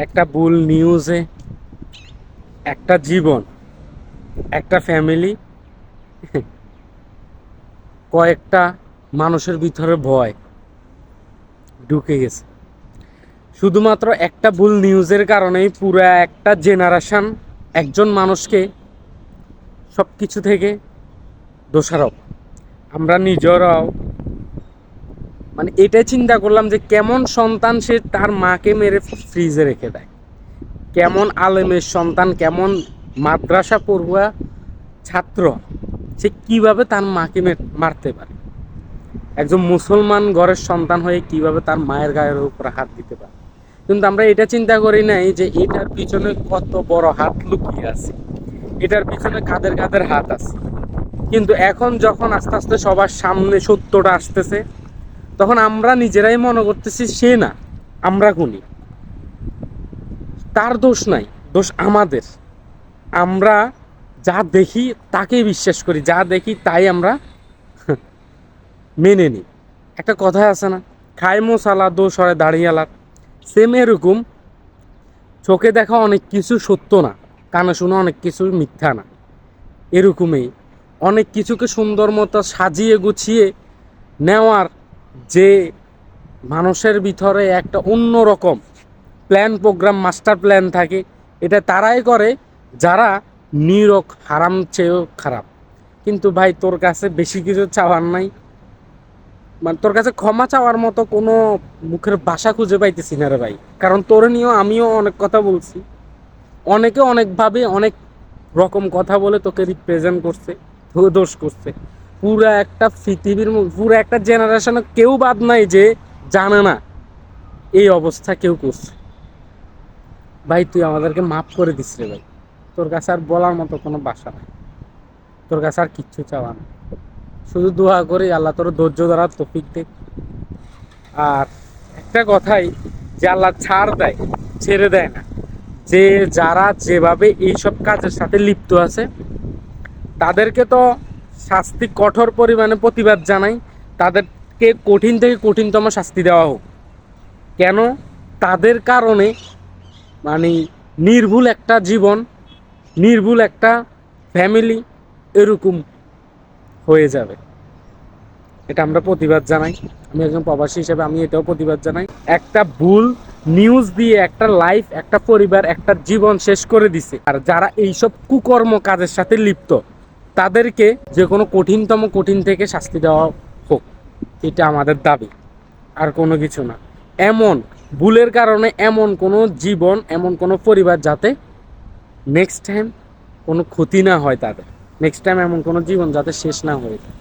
একটা ভুল নিউজে একটা জীবন, একটা ফ্যামিলি, কয়েকটা মানুষের ভিতরে ভয় ঢুকে গেছে। শুধুমাত্র একটা ভুল নিউজের কারণেই পুরো একটা জেনারেশন একজন মানুষকে সব কিছু থেকে দোষারোপ। আমরা নিজেরাও এটাই চিন্তা করলাম যে কেমন সন্তান সে তার মাকে মেরে ফ্রিজে রেখে দেয়, কেমন আলেমের সন্তান, কেমন মাদ্রাসা পড়ুয়া ছাত্র সে কিভাবে তার মাকে মারতে পারে, একজন মুসলমান ঘরের সন্তান হয়ে কিভাবে তার মায়ের গায়ের উপরে হাত দিতে পারে। কিন্তু আমরা এটা চিন্তা করি নাই যে এটার পিছনে কত বড় হাত লুকিয়ে আছে, এটার পিছনে কাদের কাদের হাত আছে। কিন্তু এখন যখন আস্তে আস্তে সবার সামনে সত্যটা আসতেছে, তখন আমরা নিজেরাই মনে করতেছি সে না, আমরা গুণী, তার দোষ নাই, দোষ আমাদের। আমরা যা দেখি তাকেই বিশ্বাস করি, যা দেখি তাই আমরা মেনে নিই। একটা কথা আছে না, খায় মশালা দোষ হয় দাঁড়িয়ালার। সেম এরকম চোখে দেখা অনেক কিছু সত্য না, কানে শোনা অনেক কিছু মিথ্যা না। এরকমই অনেক কিছুকে সুন্দর মতো সাজিয়ে গুছিয়ে নেওয়ার যে মানুষের ভিতরে একটা অন্যরকম প্ল্যান, প্রোগ্রাম, মাস্টার প্ল্যান থাকে, এটা তারাই করে যারা নীরব হারাম চেয়েও খারাপ। কিন্তু ভাই তোর কাছে বেশি কিছু চাওয়ার নাই, তোর কাছে ক্ষমা চাওয়ার মতো কোনো মুখের ভাষা খুঁজে পাইতেছি না রে ভাই। কারণ তোর নিয়েও আমিও অনেক কথা বলছি, অনেকে অনেকভাবে অনেক রকম কথা বলে তোকে রিপ্রেজেন্ট করছে, দোষ করছে। পুরা একটা পৃথিবীর পুরো একটা জেনারেশনে কেউ বাদ নাই যে জানে না এই অবস্থা কেউ করছে। ভাই তুই আমাদেরকে মাফ করে দিস রে ভাই, তোর কাছে আর বলার মতো কোনো ভাষা নাই, তোর কাছে আর কিচ্ছু চাওয়া না। শুধু দোয়া করি আল্লাহ তোর ধৈর্য ধরার তৌফিক দে। আর একটা কথাই, যে আল্লাহ ছাড় দেয়, ছেড়ে দেয় না। যে যারা যেভাবে এইসব কাজের সাথে লিপ্ত আছে তাদেরকে তো শাস্তি কঠোর পরিমাণে প্রতিবাদ জানাই, তাদেরকে কঠিন থেকে কঠিনতম শাস্তি দেওয়া হোক। কেন? তাদের কারণে নির্ভুল একটা জীবন, নির্ভুল একটা ফ্যামিলি এরকম হয়ে যাবে। এটা আমরা প্রতিবাদ জানাই। আমি একজন প্রবাসী হিসেবে আমি এটাও প্রতিবাদ জানাই। একটা ভুল নিউজ দিয়ে একটা লাইফ, একটা পরিবার, একটা জীবন শেষ করে দিছে। আর যারা এইসব কুকর্ম কাজের সাথে লিপ্ত তাদেরকে যে কোনো কঠিন থেকে শাস্তি দেওয়া হোক, এটা আমাদের দাবি, আর কোনো কিছু না। এমন ভুলের কারণে এমন কোনো জীবন, এমন কোনো পরিবার যাতে নেক্সট টাইম কোনো ক্ষতি না হয়, তাদের নেক্সট টাইম এমন কোনো জীবন যাতে শেষ না হয়ে যায়।